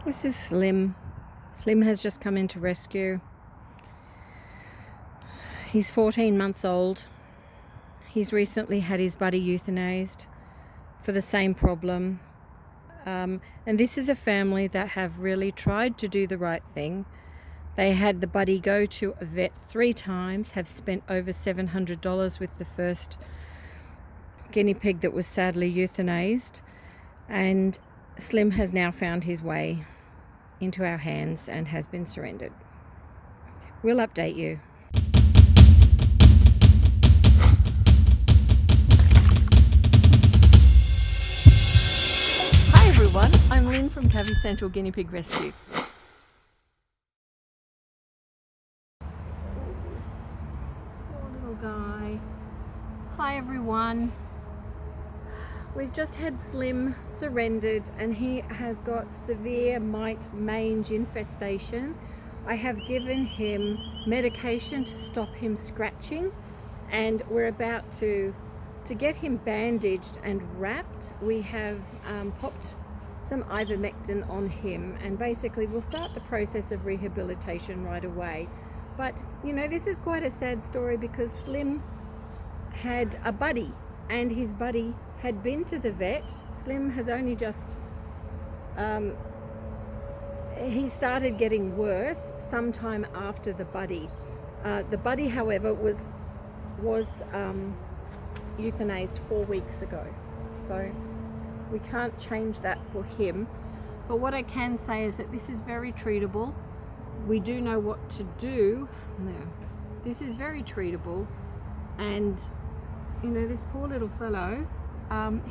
This is Slim. Slim has just come into rescue. He's 14 months old. He's recently had his buddy euthanized for the same problem. And this is a family that have really tried to do the right thing. They had the buddy go to a vet 3 times, have spent over $700 with the first guinea pig that was sadly euthanized. And Slim has now found his way into our hands and has been surrendered. We'll update you. Hi everyone, I'm Lynn from Cavy Central Guinea Pig Rescue. Poor little guy. Hi everyone. We've just had Slim surrendered and he has got severe mite mange infestation. I have given him medication to stop him scratching, and we're about to get him bandaged and wrapped. We have popped some ivermectin on him, and basically we'll start the process of rehabilitation right away. But you know, this is quite a sad story because Slim had a buddy and his buddy had been to the vet. Slim has only just he started getting worse sometime after the buddy. The buddy, however, was euthanized 4 weeks ago, so we can't change that for him. But what I can say is that this is very treatable. We do know what to do. No, this is very treatable, and you know, this poor little fellow,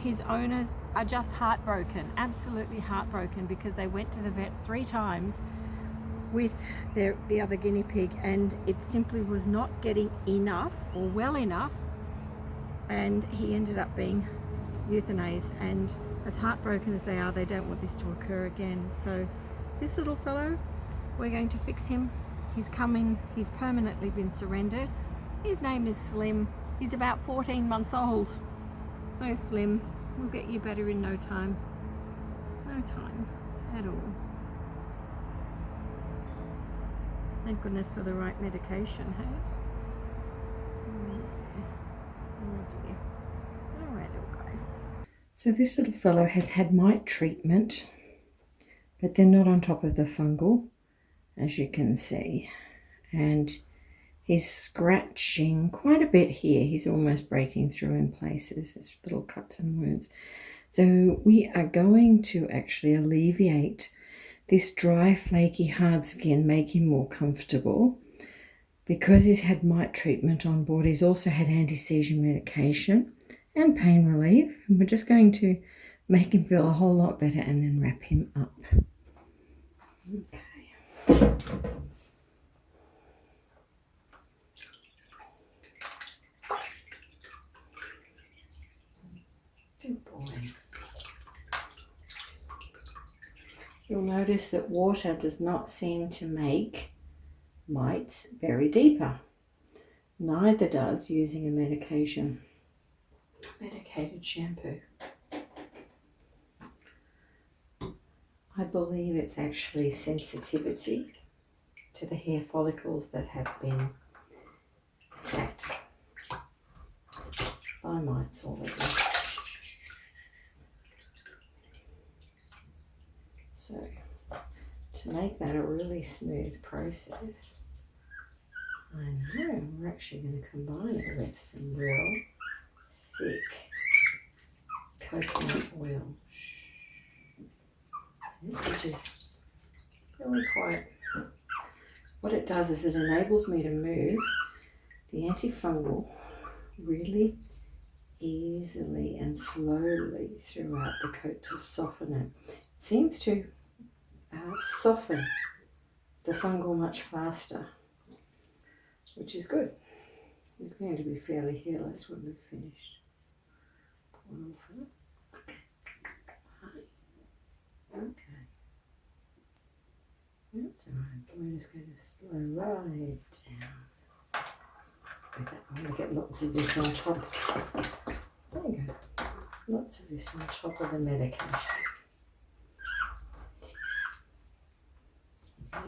his owners are just heartbroken, absolutely heartbroken, because they went to the vet 3 times with the other guinea pig and it simply was not getting enough or well enough, and he ended up being euthanized. And as heartbroken as they are, they don't want this to occur again. So this little fellow, we're going to fix him. He's coming, he's permanently been surrendered. His name is Slim. He's about 14 months old. So Slim, we'll get you better in no time. No time at all. Thank goodness for the right medication, hey? Oh dear. All right, little guy. So this little fellow has had mite treatment, but they're not on top of the fungal, as you can see. And he's scratching quite a bit here. He's almost breaking through in places. There's little cuts and wounds. So we are going to actually alleviate this dry, flaky, hard skin, make him more comfortable. Because he's had mite treatment on board, he's also had anti-seizure medication and pain relief. And we're just going to make him feel a whole lot better and then wrap him up. Okay. Good boy. You'll notice that water does not seem to make mites very deeper. Neither does using a medicated shampoo. I believe it's actually sensitivity to the hair follicles that have been attacked by mites already. So, to make that a really smooth process, I know we're actually going to combine it with some real thick coconut oil, which is really quite, what it does is it enables me to move the antifungal really easily and slowly throughout the coat to soften it. It seems to soften the fungal much faster, which is good. He's going to be fairly hairless when we've finished. Poor little fella. Okay. Hi. That's all right. We're just going to slow right down. With that, I'm going to get lots of this on top. There you go. Lots of this on top of the medication.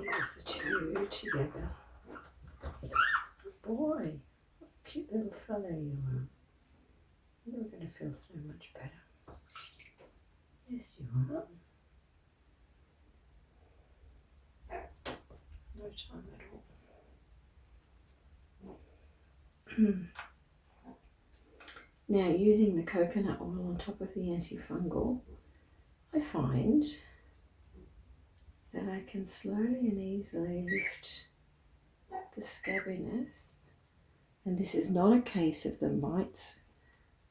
Use the two together. Boy, what a cute little fellow you are. You're going to feel so much better. Yes, you are. No time at all. Now, using the coconut oil on top of the antifungal, I find that I can slowly and easily lift the scabbiness. And this is not a case of the mites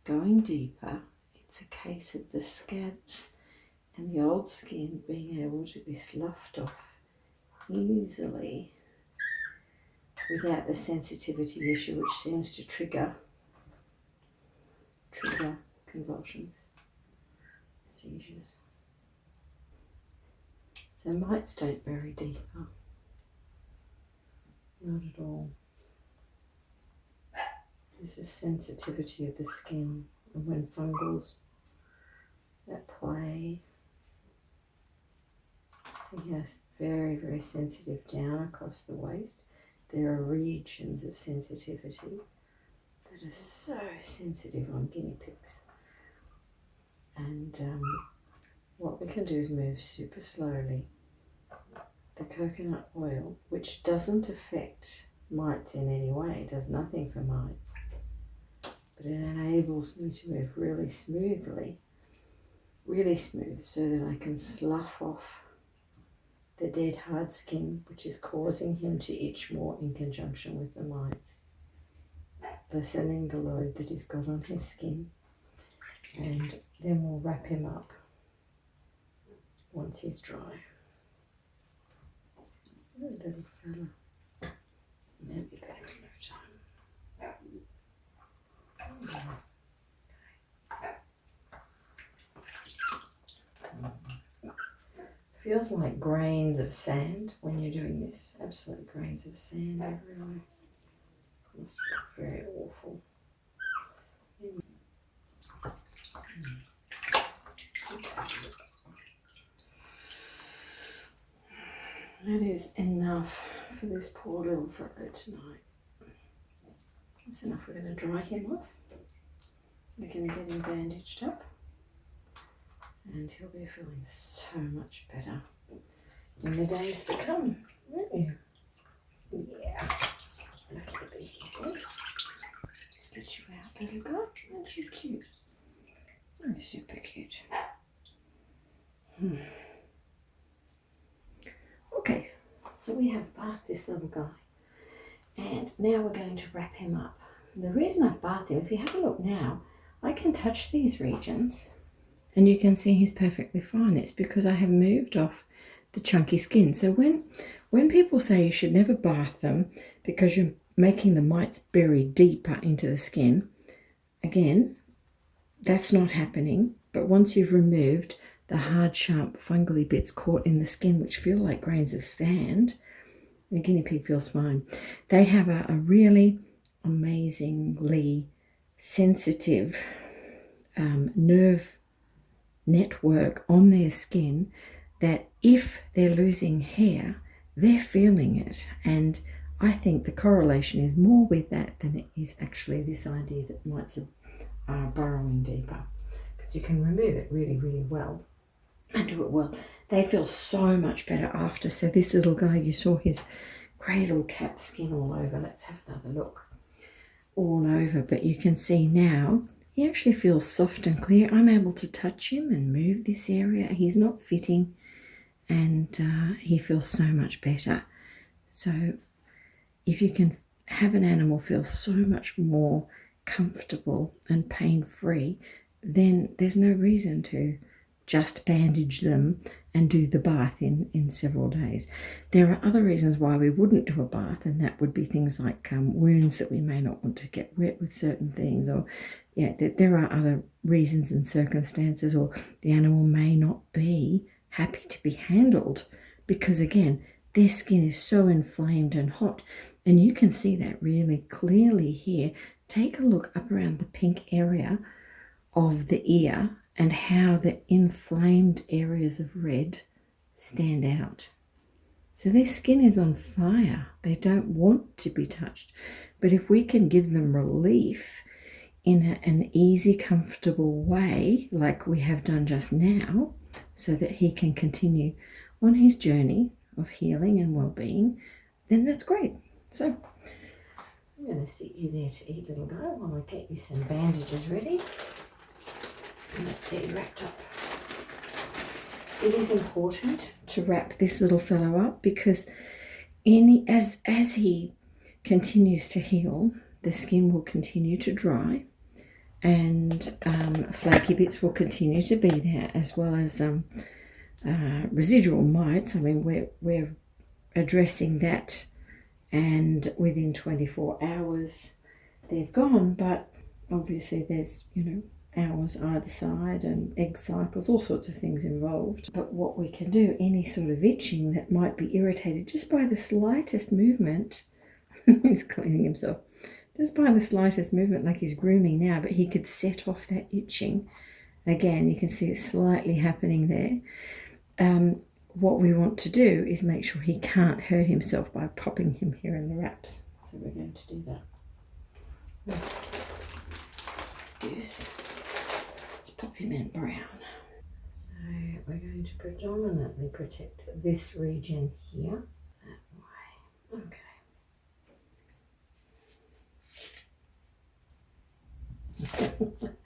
going deeper, it's a case of the scabs and the old skin being able to be sloughed off easily without the sensitivity issue, which seems to trigger convulsions, seizures. So mites don't bury deeper, not at all. This is sensitivity of the skin, and when fungals that play, see how it's very, very sensitive down across the waist. There are regions of sensitivity that are so sensitive on guinea pigs. And what we can do is move super slowly. The coconut oil, which doesn't affect mites in any way, it does nothing for mites, but it enables me to move really smoothly, really smooth, so that I can slough off the dead hard skin, which is causing him to itch more in conjunction with the mites, lessening the load that he's got on his skin. And then we'll wrap him up once he's dry. What a little fella. Maybe better in no time. Feels like grains of sand when you're doing this. Absolute grains of sand everywhere. Must feel very awful. That is enough for this poor little fellow tonight. That's enough. We're going to dry him off. We're going to get him bandaged up. And he'll be feeling so much better in the days to come, won't you? Yeah. Lucky here. Let's get you out, little guy. Aren't you cute? Oh, super cute. Okay, so we have bathed this little guy. And now we're going to wrap him up. The reason I've bathed him, if you have a look now, I can touch these regions. And you can see he's perfectly fine. It's because I have moved off the chunky skin. So when people say you should never bath them because you're making the mites bury deeper into the skin, again, that's not happening. But once you've removed the hard, sharp, fungally bits caught in the skin, which feel like grains of sand, the guinea pig feels fine. They have a really amazingly sensitive nerve network on their skin that if they're losing hair, they're feeling it. And I think the correlation is more with that than it is actually this idea that mites are burrowing deeper, because you can remove it really, really well and do it well. They feel so much better after. So this little guy, you saw his cradle cap skin all over. Let's have another look. All over, but you can see now he actually feels soft and clear. I'm able to touch him and move this area. He's not fitting, and he feels so much better. So if you can have an animal feel so much more comfortable and pain-free, then there's no reason to just bandage them and do the bath in several days. There are other reasons why we wouldn't do a bath, and that would be things like wounds that we may not want to get wet with certain things, or there are other reasons and circumstances, or the animal may not be happy to be handled because, again, their skin is so inflamed and hot. And you can see that really clearly here. Take a look up around the pink area of the ear and how the inflamed areas of red stand out. So their skin is on fire. They don't want to be touched. But if we can give them relief in an easy, comfortable way, like we have done just now, so that he can continue on his journey of healing and well-being, then that's great. So I'm going to sit you there to eat, little guy, while I get you some bandages ready. And let's get you wrapped up. It is important to wrap this little fellow up because as he continues to heal, the skin will continue to dry, and flaky bits will continue to be there, as well as residual mites. I mean, we're addressing that, and within 24 hours they've gone, but obviously there's, hours either side and egg cycles, all sorts of things involved. But what we can do, any sort of itching that might be irritated just by the slightest movement, he's cleaning himself, just by the slightest movement, like he's grooming now, but he could set off that itching. Again, you can see it slightly happening there. What we want to do is make sure he can't hurt himself by popping him here in the wraps. So we're going to do that. It's Puppy Mint Brown. So we're going to predominantly protect this region here. That way. Okay.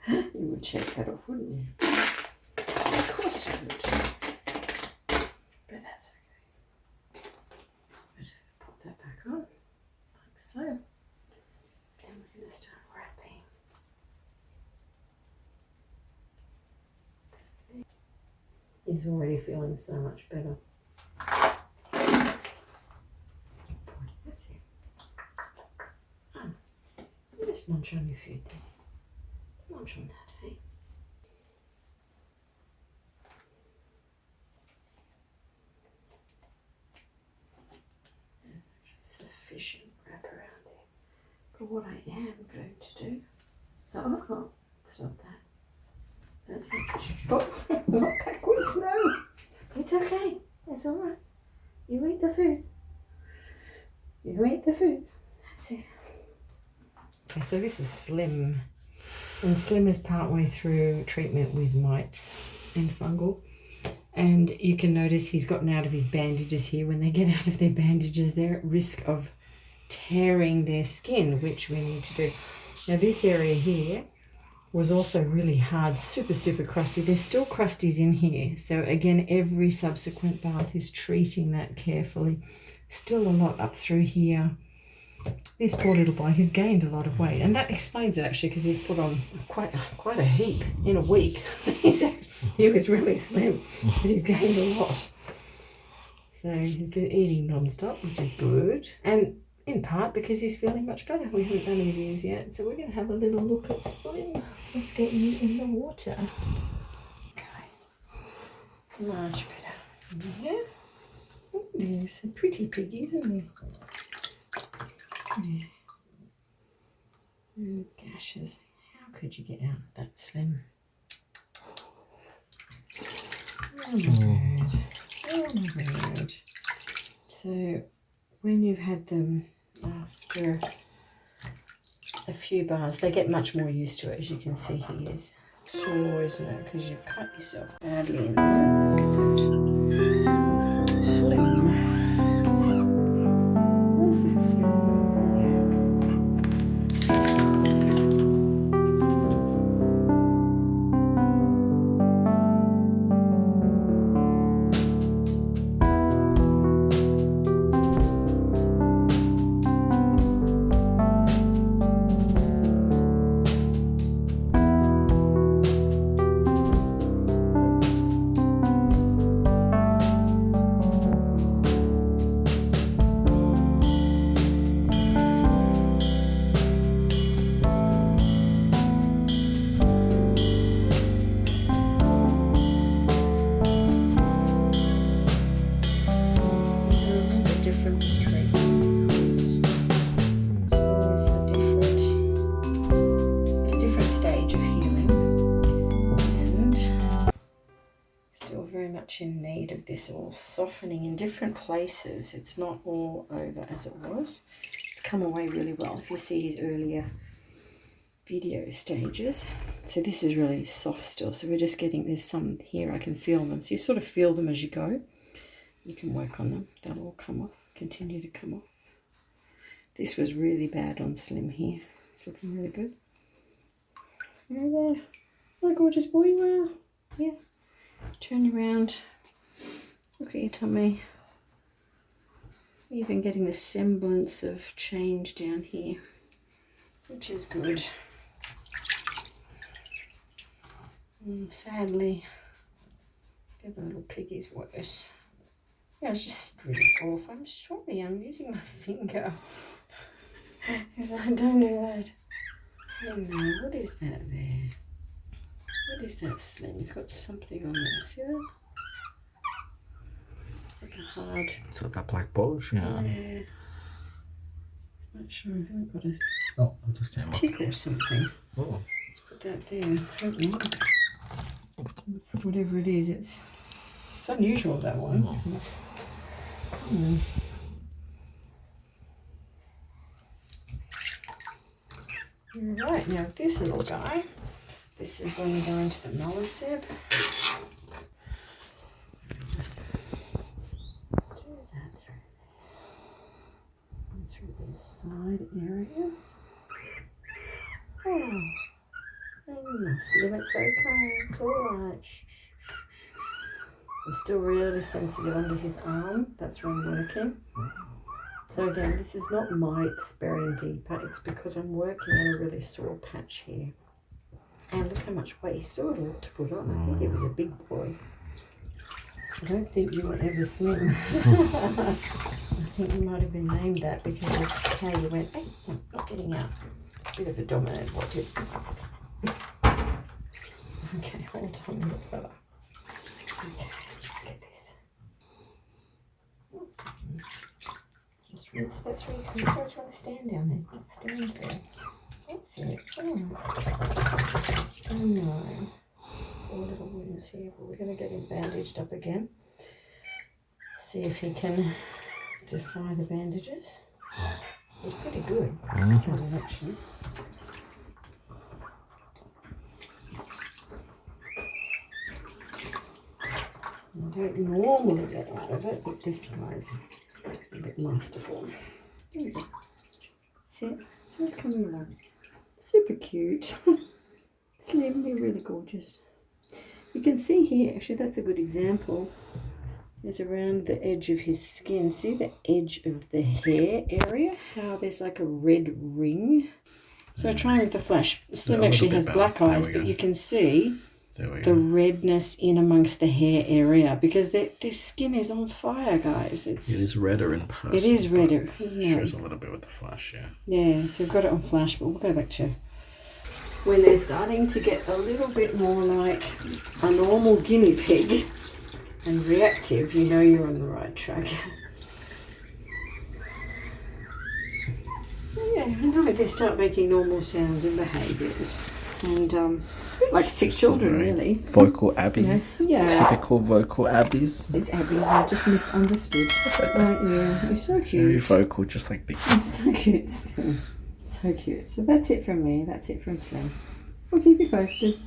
You would check that off, wouldn't you? Of course you would. But that's okay. We're just going to pop that back on, like so. Then we're going to start wrapping. He's already feeling so much better. That's it. You just munch on your food then. Munch on that, hey? There's actually sufficient wrap around there. But what I am going to do, stop that. That's it. Oh, not backwards, no. It's okay. That's all right. You eat the food. You eat the food. That's it. Okay, so this is Slim. And Slim is partway through treatment with mites and fungal. And you can notice he's gotten out of his bandages here. When they get out of their bandages, they're at risk of tearing their skin, which we need to do. Now this area here was also really hard, super, super crusty. There's still crusties in here. So again, every subsequent bath is treating that carefully. Still a lot up through here. This poor little boy, he's gained a lot of weight. And that explains it actually, because he's put on quite a heap in a week. He was really slim, but he's gained a lot. So he's been eating non-stop, which is good. And in part because he's feeling much better. We haven't done his ears yet, so we're going to have a little look at Slim. Let's get you in the water. Okay. Much better. Yeah. There's some pretty piggies, isn't there? Yeah. Oh, gashes. How could you get out of that, Slim? Oh my word. Oh my word. So when you've had them after a few bars, they get much more used to it. As you can see, he is sore, isn't it? Because you've cut yourself badly in there. Look at that. Slim. much in need of this all softening in different places. It's not all over as it was. It's come away really well if you see his earlier video stages. So this is really soft still, so we're just getting, there's some here I can feel them, so you sort of feel them as you go. You can work on them, they'll all come off, continue to come off. This was really bad on Slim here. It's looking really good. There, my gorgeous boy. Wow. Yeah, turn you around, look at your tummy. Even getting the semblance of change down here, which is good. Sadly, the other little piggie's worse. Yeah, it's just really off. I'm sorry, I'm using my finger. Because I don't do that. Oh no, what is that there? What is that Slim? He's got something on there. See that? It's like a hard... It's like that black bulge, yeah. Yeah. Not sure. I haven't got a Oh, it just came up. tick or something. Oh. Let's put that there. Hope not. Whatever it is, it's unusual, that one. Oh. It's, Right, now this little guy, this is when we go into the meliseb. Do that through these side areas. Oh, Slim, it's okay, it's alright. Shh, shh, shh. It's still really sensitive under his arm, that's where I'm working. So again, this is not mites bearing deeper, it's because I'm working in a really sore patch here. And look how much weight, he's still got a lot to put on. I think he was a big boy. I don't think you were ever Slim. I think you might have been named that because of how you went, hey, no, not getting out. Bit of a dominant, what did? Okay, hold on, little fella. Okay, let's get this. Just rinse that through. Can you try to stand down there? Stand there. That's it. It's all right. Oh no. 4 little wounds here, but we're going to get him bandaged up again. See if he can defy the bandages. He's pretty good at it, actually. I don't normally get out of it, but this guy's a bit masterful. There we go. That's it. So he's coming along. Super cute. Slim, they're really gorgeous. You can see here, actually that's a good example. It's around the edge of his skin. See the edge of the hair area? How there's like a red ring. So trying with the flash. Slim actually has black eyes, but you can see the redness in amongst the hair area because their skin is on fire, guys. It is redder in person. It is redder, isn't it? Shows a little bit with the flash, yeah. Yeah, so we've got it on flash, but we'll go back to when they're starting to get a little bit more like a normal guinea pig and reactive, you know you're on the right track. Yeah, I know, they start making normal sounds and behaviours. And like sick children, really. Vocal Abby. You know? Yeah. Typical vocal Abbies. It's Abby's, they're just misunderstood. Right, yeah, you're so cute. Very vocal, just like Vicky. You're so cute, Slim. So cute. So that's it from me. That's it from Slim. We'll keep you posted.